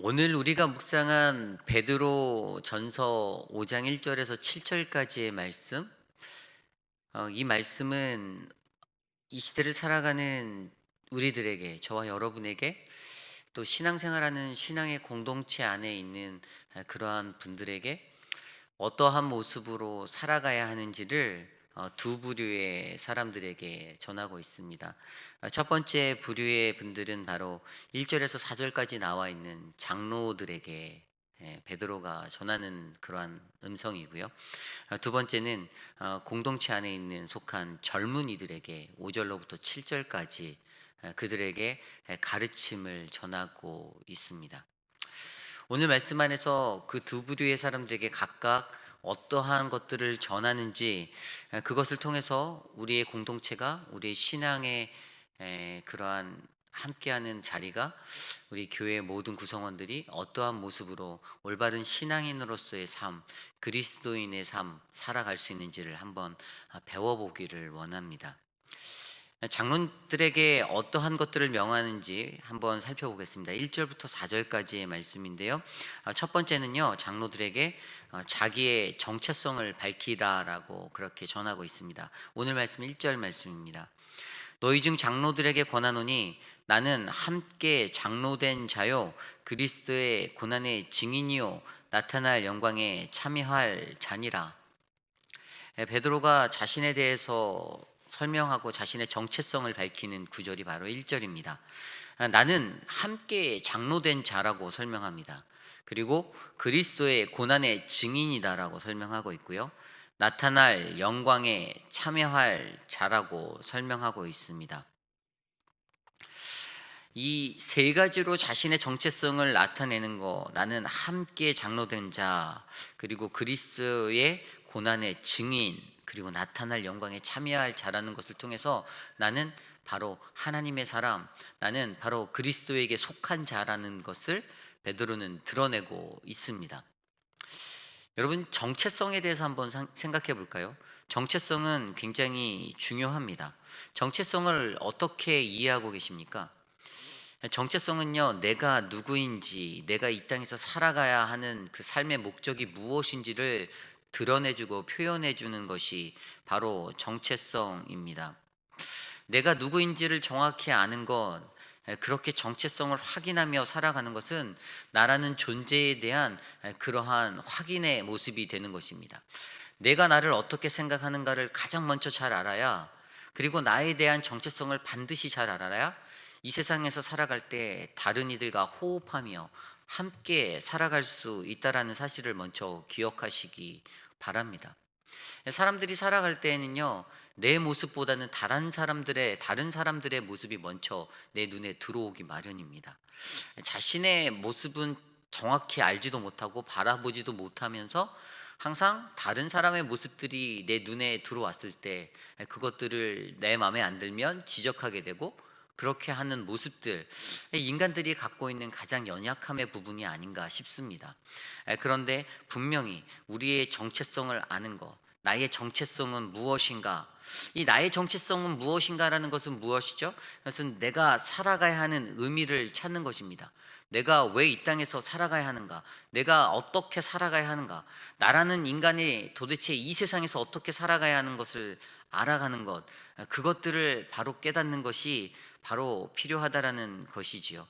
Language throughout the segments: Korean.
오늘 우리가 묵상한 베드로 전서 5장 1절에서 7절까지의 말씀, 이 말씀은 이 시대를 살아가는 우리들에게, 저와 여러분에게, 또 신앙생활하는 신앙의 공동체 안에 있는 그러한 분들에게 어떠한 모습으로 살아가야 하는지를 두 부류의 사람들에게 전하고 있습니다. 첫 번째 부류의 분들은 바로 1절에서 4절까지 나와 있는 장로들에게 베드로가 전하는 그러한 음성이고요. 두 번째는 공동체 안에 있는 속한 젊은이들에게 5절로부터 7절까지 그들에게 가르침을 전하고 있습니다. 오늘 말씀 안에서 그 두 부류의 사람들에게 각각 어떠한 것들을 전하는지, 그것을 통해서 우리의 공동체가, 우리의 신앙의 그러한 함께하는 자리가, 우리 교회의 모든 구성원들이 어떠한 모습으로 올바른 신앙인으로서의 삶, 그리스도인의 삶 살아갈 수 있는지를 한번 배워보기를 원합니다. 장로들에게 어떠한 것들을 명하는지 한번 살펴보겠습니다. 1절부터 4절까지의 말씀인데요. 첫 번째는요, 장로들에게 자기의 정체성을 밝히라라고 그렇게 전하고 있습니다. 오늘 말씀 1절 말씀입니다. 너희 중 장로들에게 권하노니 나는 함께 장로된 자요 그리스도의 고난의 증인이요 나타날 영광에 참여할 자니라. 베드로가 자신에 대해서 설명하고 자신의 정체성을 밝히는 구절이 바로 1절입니다. 나는 함께 장로된 자라고 설명합니다. 그리고 그리스도의 고난의 증인이다라고 설명하고 있고요. 나타날 영광에 참여할 자라고 설명하고 있습니다. 이 세 가지로 자신의 정체성을 나타내는 거, 나는 함께 장로된 자, 그리고 그리스도의 고난의 증인, 그리고 나타날 영광에 참여할 자라는 것을 통해서 나는 바로 하나님의 사람, 나는 바로 그리스도에게 속한 자라는 것을 베드로는 드러내고 있습니다. 여러분, 정체성에 대해서 한번 생각해 볼까요? 정체성은 굉장히 중요합니다. 정체성을 어떻게 이해하고 계십니까? 정체성은요, 내가 누구인지, 내가 이 땅에서 살아가야 하는 그 삶의 목적이 무엇인지를 드러내주고 표현해주는 것이 바로 정체성입니다. 내가 누구인지를 정확히 아는 것, 그렇게 정체성을 확인하며 살아가는 것은 나라는 존재에 대한 그러한 확인의 모습이 되는 것입니다. 내가 나를 어떻게 생각하는가를 가장 먼저 잘 알아야, 그리고 나에 대한 정체성을 반드시 잘 알아야 이 세상에서 살아갈 때 다른 이들과 호흡하며 함께 살아갈 수 있다라는 사실을 먼저 기억하시기 바랍니다. 사람들이 살아갈 때에는요, 내 모습보다는 다른 사람들의 모습이 먼저 내 눈에 들어오기 마련입니다. 자신의 모습은 정확히 알지도 못하고 바라보지도 못하면서 항상 다른 사람의 모습들이 내 눈에 들어왔을 때 그것들을 내 마음에 안 들면 지적하게 되고, 그렇게 하는 모습들, 인간들이 갖고 있는 가장 연약함의 부분이 아닌가 싶습니다. 그런데 분명히 우리의 정체성을 아는 것, 나의 정체성은 무엇인가? 이 나의 정체성은 무엇인가라는 것은 무엇이죠? 그것은 내가 살아가야 하는 의미를 찾는 것입니다. 내가 왜 이 땅에서 살아가야 하는가? 내가 어떻게 살아가야 하는가? 나라는 인간이 도대체 이 세상에서 어떻게 살아가야 하는 것을 알아가는 것, 그것들을 바로 깨닫는 것이 바로 필요하다라는 것이지요.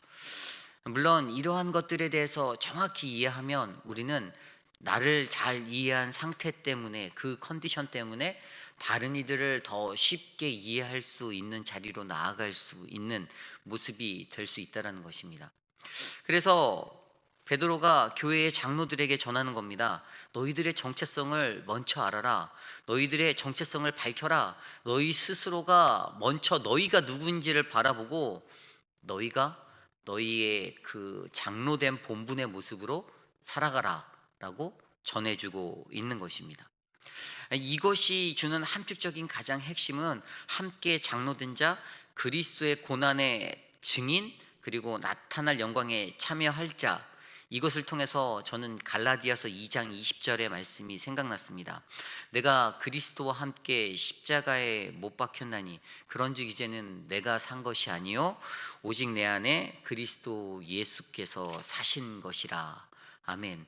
물론 이러한 것들에 대해서 정확히 이해하면 우리는 나를 잘 이해한 상태 때문에, 그 컨디션 때문에 다른 이들을 더 쉽게 이해할 수 있는 자리로 나아갈 수 있는 모습이 될 수 있다는 것입니다. 그래서 베드로가 교회의 장로들에게 전하는 겁니다. 너희들의 정체성을 먼저 알아라. 너희들의 정체성을 밝혀라. 너희 스스로가 먼저 너희가 누구인지를 바라보고 너희가 너희의 그 장로된 본분의 모습으로 살아가라 라고 전해주고 있는 것입니다. 이것이 주는 함축적인 가장 핵심은 함께 장로된 자, 그리스도의 고난의 증인, 그리고 나타날 영광에 참여할 자, 이것을 통해서 저는 갈라디아서 2장 20절의 말씀이 생각났습니다. 내가 그리스도와 함께 십자가에 못 박혔나니 그런즉 이제는 내가 산 것이 아니요 오직 내 안에 그리스도 예수께서 사신 것이라. 아멘.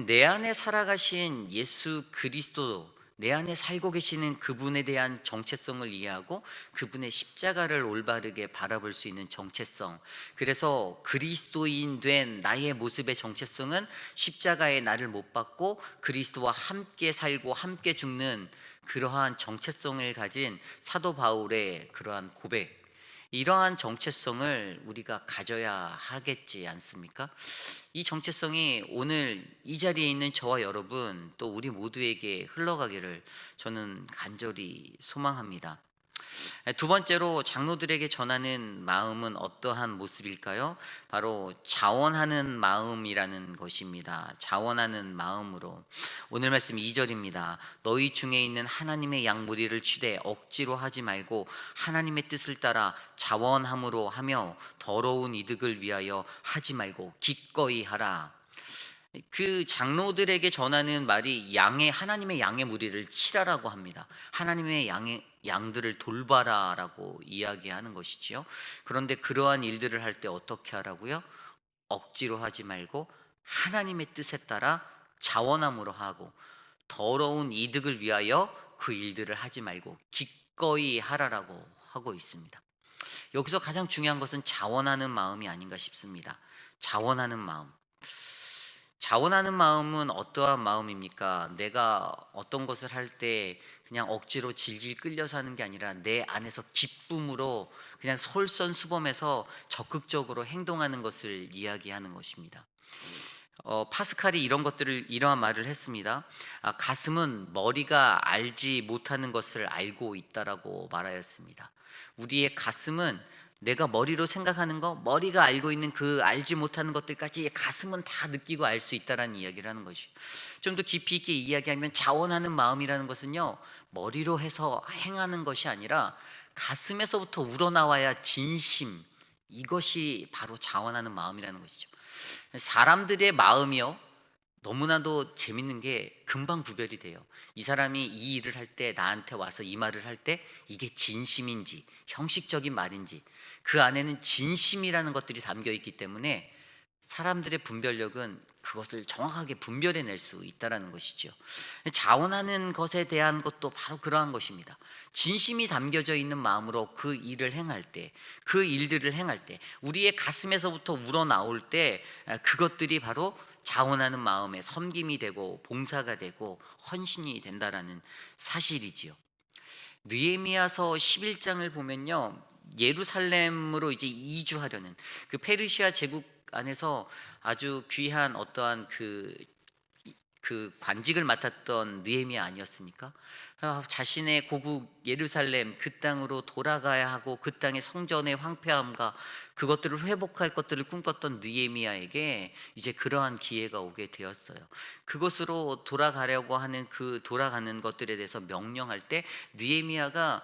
내 안에 살아가신 예수 그리스도, 내 안에 살고 계시는 그분에 대한 정체성을 이해하고 그분의 십자가를 올바르게 바라볼 수 있는 정체성. 그래서 그리스도인 된 나의 모습의 정체성은 십자가에 나를 못 박고 그리스도와 함께 살고 함께 죽는 그러한 정체성을 가진 사도 바울의 그러한 고백, 이러한 정체성을 우리가 가져야 하겠지 않습니까? 이 정체성이 오늘 이 자리에 있는 저와 여러분 또 우리 모두에게 흘러가기를 저는 간절히 소망합니다. 두 번째로 장로들에게 전하는 마음은 어떠한 모습일까요? 바로 자원하는 마음이라는 것입니다. 자원하는 마음으로. 오늘 말씀 2절입니다. 너희 중에 있는 하나님의 양 무리를 치되 억지로 하지 말고 하나님의 뜻을 따라 자원함으로 하며 더러운 이득을 위하여 하지 말고 기꺼이 하라. 그 장로들에게 전하는 말이 하나님의 양의 무리를 치라라고 합니다. 하나님의 양들을 돌봐라라고 이야기하는 것이지요. 그런데 그러한 일들을 할 때 어떻게 하라고요? 억지로 하지 말고 하나님의 뜻에 따라 자원함으로 하고 더러운 이득을 위하여 그 일들을 하지 말고 기꺼이 하라라고 하고 있습니다. 여기서 가장 중요한 것은 자원하는 마음이 아닌가 싶습니다. 자원하는 마음. 자원하는 마음은 어떠한 마음입니까? 내가 어떤 것을 할 때 그냥 억지로 질질 끌려서 하는 게 아니라 내 안에서 기쁨으로 그냥 솔선수범해서 적극적으로 행동하는 것을 이야기하는 것입니다. 파스칼이 이러한 말을 했습니다. 가슴은 머리가 알지 못하는 것을 알고 있다라고 말하였습니다. 우리의 가슴은 내가 머리로 생각하는 거, 머리가 알고 있는 그 알지 못하는 것들까지 가슴은 다 느끼고 알 수 있다라는 이야기를 하는 것이. 좀 더 깊이 있게 이야기하면 자원하는 마음이라는 것은요, 머리로 해서 행하는 것이 아니라 가슴에서부터 우러나와야 진심, 이것이 바로 자원하는 마음이라는 것이죠. 사람들의 마음이요, 너무나도 재밌는 게 금방 구별이 돼요. 이 사람이 이 일을 할 때, 나한테 와서 이 말을 할 때 이게 진심인지 형식적인 말인지, 그 안에는 진심이라는 것들이 담겨 있기 때문에 사람들의 분별력은 그것을 정확하게 분별해낼 수 있다는 것이죠. 자원하는 것에 대한 것도 바로 그러한 것입니다. 진심이 담겨져 있는 마음으로 그 일을 행할 때, 그 일들을 행할 때, 우리의 가슴에서부터 우러나올 때, 그것들이 바로 자원하는 마음의 섬김이 되고 봉사가 되고 헌신이 된다라는 사실이지요. 느헤미야서 11장을 보면요, 예루살렘으로 이제 이주하려는 그 페르시아 제국 안에서 아주 귀한 어떠한 그 관직을 맡았던 느헤미야 아니었습니까? 자신의 고국 예루살렘 그 땅으로 돌아가야 하고 그 땅의 성전의 황폐함과 그것들을 회복할 것들을 꿈꿨던 느헤미야에게 이제 그러한 기회가 오게 되었어요. 그곳으로 돌아가려고 하는 그 돌아가는 것들에 대해서 명령할 때 느헤미야가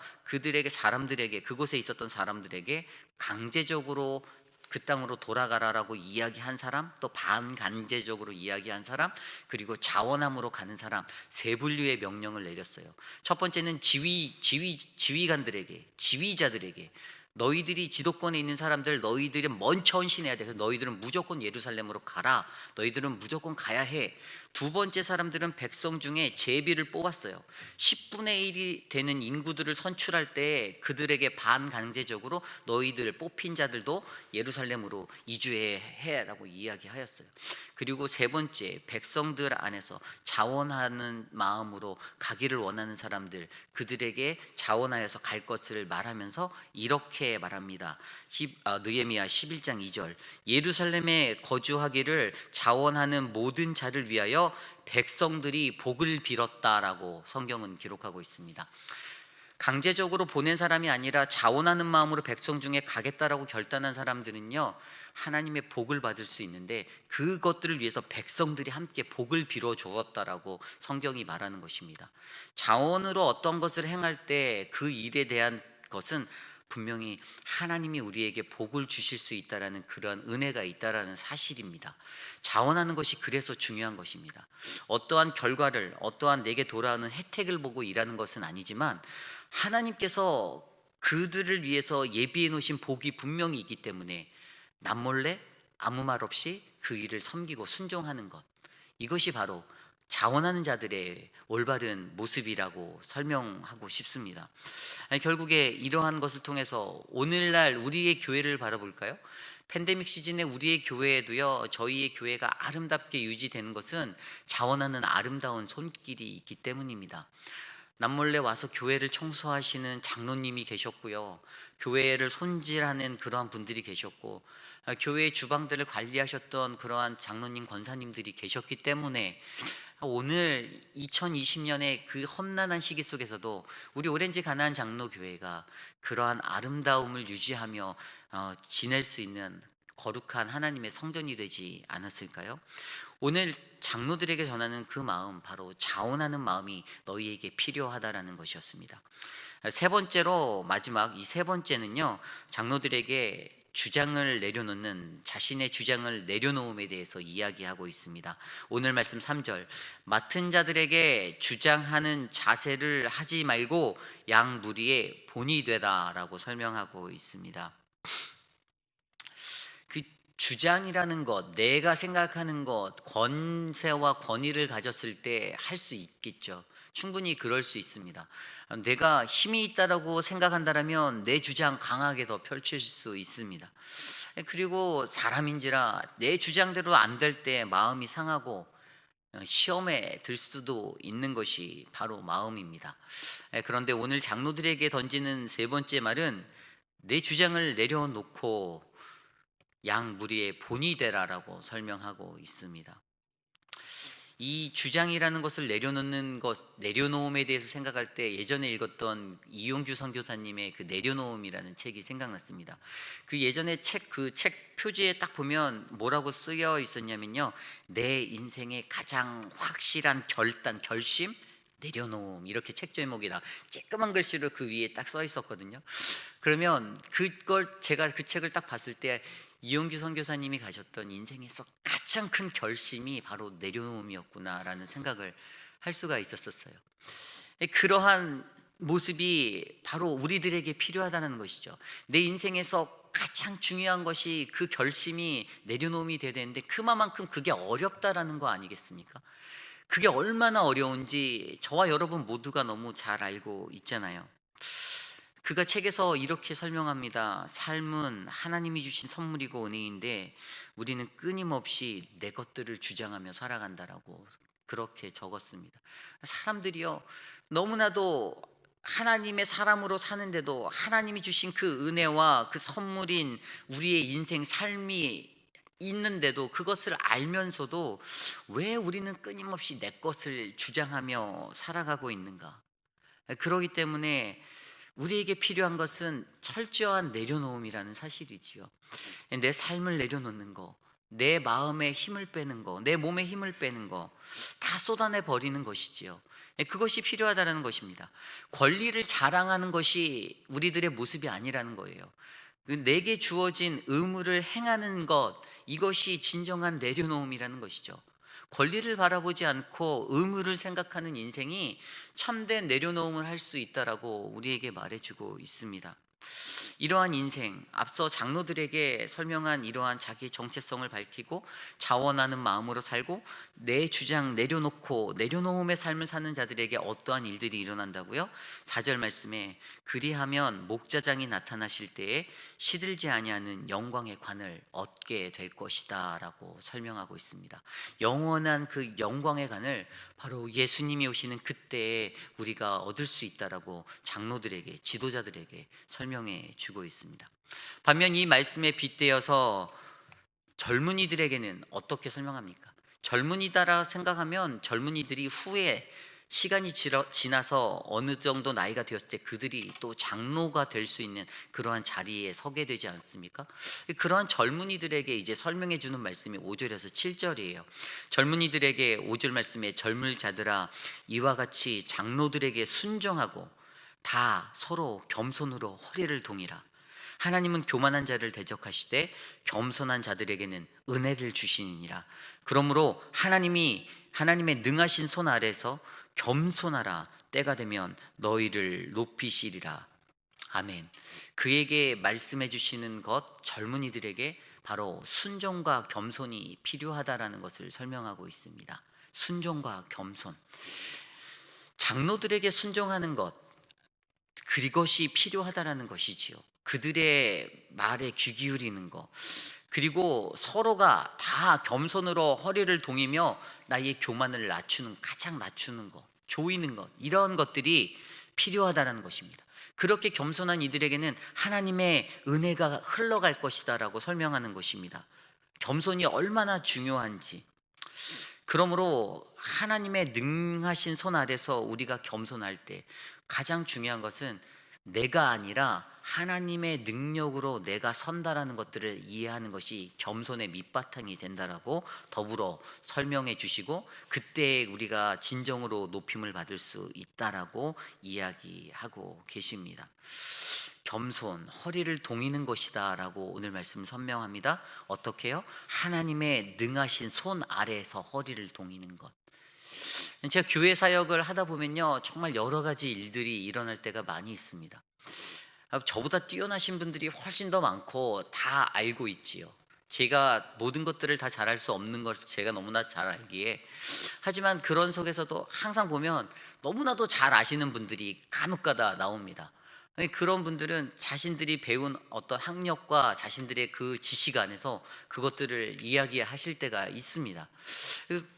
사람들에게 그곳에 있었던 사람들에게 강제적으로 그 땅으로 돌아가라라고 이야기한 사람, 또 반강제적으로 이야기한 사람, 그리고 자원함으로 가는 사람, 세 분류의 명령을 내렸어요. 첫 번째는 지휘관들에게, 지휘자들에게, 너희들이 지도권에 있는 사람들, 너희들은 먼저 헌신해야 돼. 그래서 너희들은 무조건 예루살렘으로 가라. 너희들은 무조건 가야 해. 두 번째 사람들은 백성 중에 제비를 뽑았어요. 10분의 1이 되는 인구들을 선출할 때 그들에게 반강제적으로 너희들 뽑힌 자들도 예루살렘으로 이주해라고 이야기하였어요. 그리고 세 번째, 백성들 안에서 자원하는 마음으로 가기를 원하는 사람들, 그들에게 자원하여서 갈 것을 말하면서 이렇게 말합니다. 느헤미야 11장 2절, 예루살렘에 거주하기를 자원하는 모든 자를 위하여 백성들이 복을 빌었다라고 성경은 기록하고 있습니다. 강제적으로 보낸 사람이 아니라 자원하는 마음으로 백성 중에 가겠다라고 결단한 사람들은요, 하나님의 복을 받을 수 있는데 그것들을 위해서 백성들이 함께 복을 빌어 주었다라고 성경이 말하는 것입니다. 자원으로 어떤 것을 행할 때 그 일에 대한 것은 분명히 하나님이 우리에게 복을 주실 수 있다라는 그런 은혜가 있다라는 사실입니다. 자원하는 것이 그래서 중요한 것입니다. 어떠한 결과를, 어떠한 내게 돌아오는 혜택을 보고 일하는 것은 아니지만 하나님께서 그들을 위해서 예비해 놓으신 복이 분명히 있기 때문에 남몰래 아무 말 없이 그 일을 섬기고 순종하는 것, 이것이 바로 자원하는 자들의 올바른 모습이라고 설명하고 싶습니다. 결국에 이러한 것을 통해서 오늘날 우리의 교회를 바라볼까요? 팬데믹 시즌에 우리의 교회에도요, 저희의 교회가 아름답게 유지되는 것은 자원하는 아름다운 손길이 있기 때문입니다. 남몰래 와서 교회를 청소하시는 장로님이 계셨고요, 교회를 손질하는 그러한 분들이 계셨고, 교회의 주방들을 관리하셨던 그러한 장로님, 권사님들이 계셨기 때문에 오늘 2020년의 그 험난한 시기 속에서도 우리 오렌지 가나안 장로교회가 그러한 아름다움을 유지하며 지낼 수 있는 거룩한 하나님의 성전이 되지 않았을까요? 오늘 장로들에게 전하는 그 마음, 바로 자원하는 마음이 너희에게 필요하다라는 것이었습니다. 세 번째로, 마지막 이 세 번째는요, 장로들에게 주장을 내려놓는, 자신의 주장을 내려놓음에 대해서 이야기하고 있습니다. 오늘 말씀 3절, 맡은 자들에게 주장하는 자세를 하지 말고 양 무리의 본이 되라라고 설명하고 있습니다. 그 주장이라는 것, 내가 생각하는 것, 권세와 권위를 가졌을 때 할 수 있겠죠. 충분히 그럴 수 있습니다. 내가 힘이 있다라고 생각한다면 내 주장 강하게 더 펼칠 수 있습니다. 그리고 사람인지라 내 주장대로 안 될 때 마음이 상하고 시험에 들 수도 있는 것이 바로 마음입니다. 그런데 오늘 장로들에게 던지는 세 번째 말은 내 주장을 내려놓고 양 무리의 본이 되라라고 설명하고 있습니다. 이 주장이라는 것을 내려놓는 것, 내려놓음에 대해서 생각할 때 예전에 읽었던 이용주 선교사님의 그 내려놓음이라는 책이 생각났습니다. 그 예전에 그 책 표지에 딱 보면 뭐라고 쓰여 있었냐면요, 내 인생의 가장 확실한 결단, 결심, 내려놓음, 이렇게 책 제목이다 쬐끄만 글씨로 그 위에 딱 써 있었거든요. 그러면 제가 그 책을 딱 봤을 때 이용규 선교사님이 가졌던 인생에서 가장 큰 결심이 바로 내려놓음이었구나라는 생각을 할 수가 있었어요. 그러한 모습이 바로 우리들에게 필요하다는 것이죠. 내 인생에서 가장 중요한 것이 그 결심이 내려놓음이 돼야 되는데 그만큼 그게 어렵다라는 거 아니겠습니까? 그게 얼마나 어려운지 저와 여러분 모두가 너무 잘 알고 있잖아요. 그가 책에서 이렇게 설명합니다. 삶은 하나님이 주신 선물이고 은혜인데 우리는 끊임없이 내 것들을 주장하며 살아간다라고 그렇게 적었습니다. 사람들이요, 너무나도 하나님의 사람으로 사는데도 하나님이 주신 그 은혜와 그 선물인 우리의 인생 삶이 있는데도 그것을 알면서도 왜 우리는 끊임없이 내 것을 주장하며 살아가고 있는가? 그러기 때문에 우리에게 필요한 것은 철저한 내려놓음이라는 사실이지요. 내 삶을 내려놓는 거, 내 마음에 힘을 빼는 거, 내 몸에 힘을 빼는 거 다 쏟아내 버리는 것이지요. 그것이 필요하다는 것입니다. 권리를 자랑하는 것이 우리들의 모습이 아니라는 거예요. 내게 주어진 의무를 행하는 것, 이것이 진정한 내려놓음이라는 것이죠. 권리를 바라보지 않고 의무를 생각하는 인생이 참된 내려놓음을 할 수 있다라고 우리에게 말해주고 있습니다. 이러한 인생, 앞서 장로들에게 설명한 이러한 자기 정체성을 밝히고 자원하는 마음으로 살고 내 주장 내려놓고 내려놓음의 삶을 사는 자들에게 어떠한 일들이 일어난다고요? 4절 말씀에 그리하면 목자장이 나타나실 때에 시들지 아니하는 영광의 관을 얻게 될 것이다 라고 설명하고 있습니다. 영원한 그 영광의 관을 바로 예수님이 오시는 그때에 우리가 얻을 수 있다라고 장로들에게, 지도자들에게 설명해 주고 있습니다. 반면 이 말씀에 빗대어서 젊은이들에게는 어떻게 설명합니까? 젊은이다라 생각하면 젊은이들이 후에 시간이 지나서 어느 정도 나이가 되었을 때 그들이 또 장로가 될 수 있는 그러한 자리에 서게 되지 않습니까? 그러한 젊은이들에게 이제 설명해 주는 말씀이 5절에서 7절이에요. 젊은이들에게 5절 말씀에 젊을 자들아 이와 같이 장로들에게 순종하고 다 서로 겸손으로 허리를 동이라. 하나님은 교만한 자를 대적하시되 겸손한 자들에게는 은혜를 주시니라. 그러므로 하나님의 능하신 손 아래서 겸손하라. 때가 되면 너희를 높이시리라. 아멘. 그에게 말씀해 주시는 것, 젊은이들에게 바로 순종과 겸손이 필요하다라는 것을 설명하고 있습니다. 순종과 겸손. 장로들에게 순종하는 것, 그것이 필요하다라는 것이지요. 그들의 말에 귀 기울이는 것, 그리고 서로가 다 겸손으로 허리를 동이며 나의 교만을 가장 낮추는 것, 조이는 것, 이런 것들이 필요하다는 것입니다. 그렇게 겸손한 이들에게는 하나님의 은혜가 흘러갈 것이다라고 설명하는 것입니다. 겸손이 얼마나 중요한지. 그러므로 하나님의 능하신 손 아래서 우리가 겸손할 때 가장 중요한 것은 내가 아니라 하나님의 능력으로 내가 선다라는 것들을 이해하는 것이 겸손의 밑바탕이 된다라고 더불어 설명해 주시고, 그때 우리가 진정으로 높임을 받을 수 있다라고 이야기하고 계십니다. 겸손, 허리를 동이는 것이다 라고 오늘 말씀 선명합니다. 어떻게요? 하나님의 능하신 손 아래에서 허리를 동이는 것. 제가 교회 사역을 하다 보면요, 정말 여러 가지 일들이 일어날 때가 많이 있습니다. 저보다 뛰어나신 분들이 훨씬 더 많고 다 알고 있지요. 제가 모든 것들을 다 잘할 수 없는 것을 제가 너무나 잘 알기에, 하지만 그런 속에서도 항상 보면 너무나도 잘 아시는 분들이 간혹가다 나옵니다. 그런 분들은 자신들이 배운 어떤 학력과 자신들의 그 지식 안에서 그것들을 이야기하실 때가 있습니다.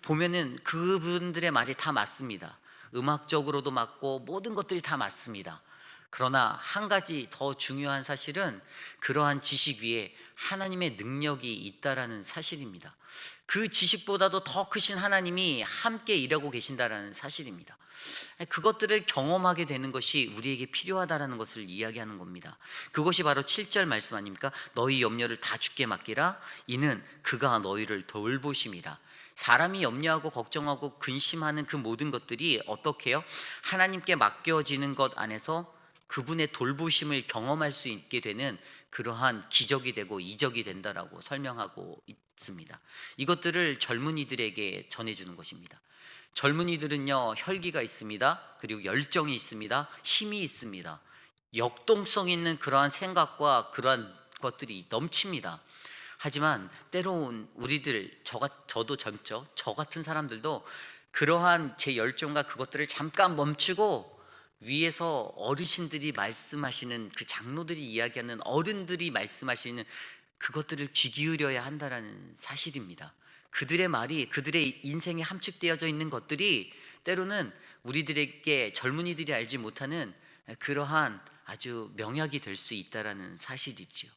보면은 그분들의 말이 다 맞습니다. 음악적으로도 맞고 모든 것들이 다 맞습니다. 그러나 한 가지 더 중요한 사실은 그러한 지식 위에 하나님의 능력이 있다라는 사실입니다. 그 지식보다도 더 크신 하나님이 함께 일하고 계신다라는 사실입니다. 그것들을 경험하게 되는 것이 우리에게 필요하다라는 것을 이야기하는 겁니다. 그것이 바로 7절 말씀 아닙니까? 너희 염려를 다 주께 맡기라. 이는 그가 너희를 돌보심이라. 사람이 염려하고 걱정하고 근심하는 그 모든 것들이 어떻게 해요? 하나님께 맡겨지는 것 안에서 그분의 돌보심을 경험할 수 있게 되는 그러한 기적이 되고 이적이 된다라고 설명하고 있습니다. 이것들을 젊은이들에게 전해주는 것입니다. 젊은이들은요, 혈기가 있습니다. 그리고 열정이 있습니다. 힘이 있습니다. 역동성 있는 그러한 생각과 그러한 것들이 넘칩니다. 하지만 때로는 우리들, 저도 젊죠. 저 같은 사람들도 그러한 제 열정과 그것들을 잠깐 멈추고 위에서 어르신들이 말씀하시는, 그 장로들이 이야기하는, 어른들이 말씀하시는 그것들을 귀 기울여야 한다는 사실입니다. 그들의 말이, 그들의 인생에 함축되어져 있는 것들이 때로는 우리들에게, 젊은이들이 알지 못하는 그러한 아주 명약이 될 수 있다는 사실이죠.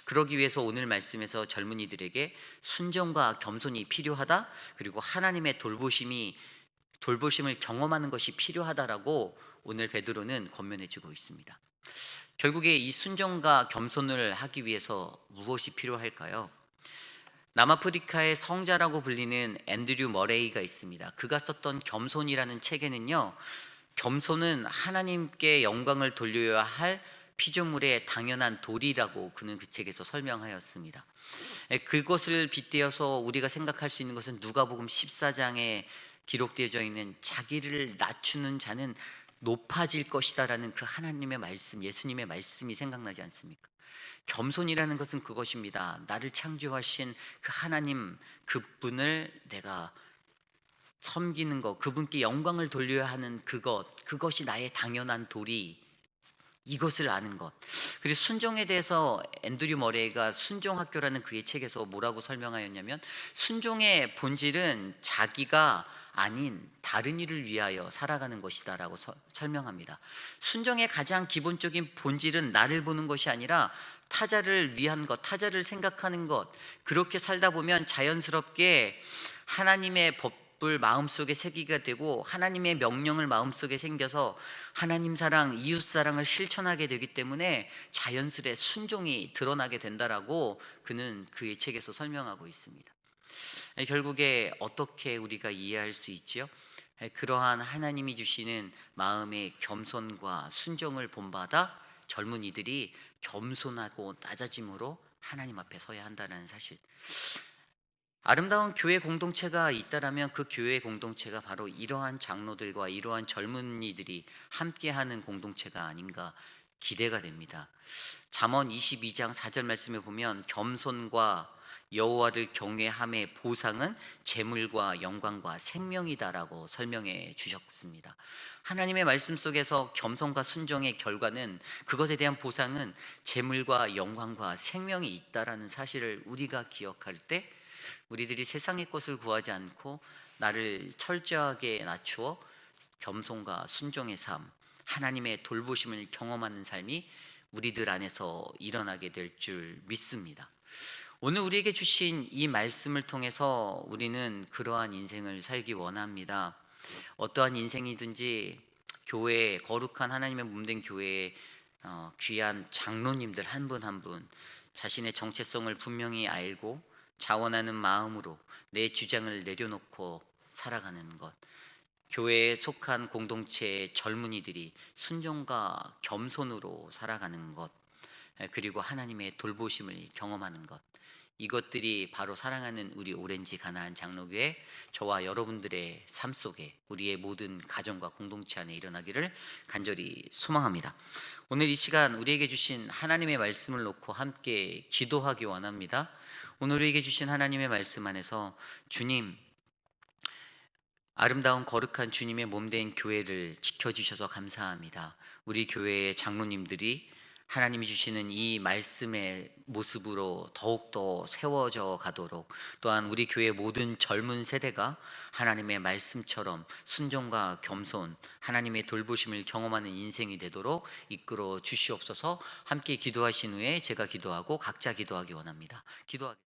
그러기 위해서 오늘 말씀에서 젊은이들에게 순종과 겸손이 필요하다, 그리고 하나님의 돌보심을 경험하는 것이 필요하다라고 오늘 베드로는 권면해 주고 있습니다. 결국에 이 순종과 겸손을 하기 위해서 무엇이 필요할까요? 남아프리카의 성자라고 불리는 앤드류 머레이가 있습니다. 그가 썼던 겸손이라는 책에는요, 겸손은 하나님께 영광을 돌려야 할 피조물의 당연한 도리라고 그는 그 책에서 설명하였습니다. 그것을 빗대어서 우리가 생각할 수 있는 것은 누가복음 14장에 기록되어져 있는 자기를 낮추는 자는 높아질 것이다라는 그 하나님의 말씀, 예수님의 말씀이 생각나지 않습니까? 겸손이라는 것은 그것입니다. 나를 창조하신 그 하나님, 그분을 내가 섬기는 것, 그분께 영광을 돌려야 하는 그것이 나의 당연한 도리, 이것을 아는 것. 그리고 순종에 대해서 앤드류 머레이가 순종학교라는 그의 책에서 뭐라고 설명하였냐면, 순종의 본질은 자기가 아닌 다른 이를 위하여 살아가는 것이다 라고 설명합니다. 순종의 가장 기본적인 본질은 나를 보는 것이 아니라 타자를 위한 것, 타자를 생각하는 것. 그렇게 살다 보면 자연스럽게 하나님의 법을 마음속에 새기게 되고 하나님의 명령을 마음속에 생겨서 하나님 사랑, 이웃 사랑을 실천하게 되기 때문에 자연스레 순종이 드러나게 된다라고 그는 그의 책에서 설명하고 있습니다. 결국에 어떻게 우리가 이해할 수 있지요? 그러한 하나님이 주시는 마음의 겸손과 순종을 본받아 젊은이들이 겸손하고 낮아짐으로 하나님 앞에 서야 한다는 사실. 아름다운 교회 공동체가 있다라면 그 교회 공동체가 바로 이러한 장로들과 이러한 젊은이들이 함께하는 공동체가 아닌가 기대가 됩니다. 잠언 22장 4절 말씀에 보면 겸손과 여호와를 경외함의 보상은 재물과 영광과 생명이다라고 설명해 주셨습니다. 하나님의 말씀 속에서 겸손과 순종의 결과는, 그것에 대한 보상은 재물과 영광과 생명이 있다라는 사실을 우리가 기억할 때, 우리들이 세상의 것을 구하지 않고 나를 철저하게 낮추어 겸손과 순종의 삶, 하나님의 돌보심을 경험하는 삶이 우리들 안에서 일어나게 될 줄 믿습니다. 오늘 우리에게 주신 이 말씀을 통해서 우리는 그러한 인생을 살기 원합니다. 어떠한 인생이든지 교회, 거룩한 하나님의 몸된 교회에 귀한 장로님들 한 분 한 분 자신의 정체성을 분명히 알고 자원하는 마음으로 내 주장을 내려놓고 살아가는 것, 교회에 속한 공동체의 젊은이들이 순종과 겸손으로 살아가는 것, 그리고 하나님의 돌보심을 경험하는 것, 이것들이 바로 사랑하는 우리 오렌지 가나안 장로교회, 저와 여러분들의 삶 속에 우리의 모든 가정과 공동체 안에 일어나기를 간절히 소망합니다. 오늘 이 시간 우리에게 주신 하나님의 말씀을 놓고 함께 기도하기 원합니다. 오늘 우리에게 주신 하나님의 말씀 안에서 주님, 아름다운 거룩한 주님의 몸된 교회를 지켜주셔서 감사합니다. 우리 교회의 장로님들이 하나님이 주시는 이 말씀의 모습으로 더욱더 세워져 가도록, 또한 우리 교회 모든 젊은 세대가 하나님의 말씀처럼 순종과 겸손, 하나님의 돌보심을 경험하는 인생이 되도록 이끌어 주시옵소서. 함께 기도하신 후에 제가 기도하고 각자 기도하기 원합니다. 기도하겠습니다.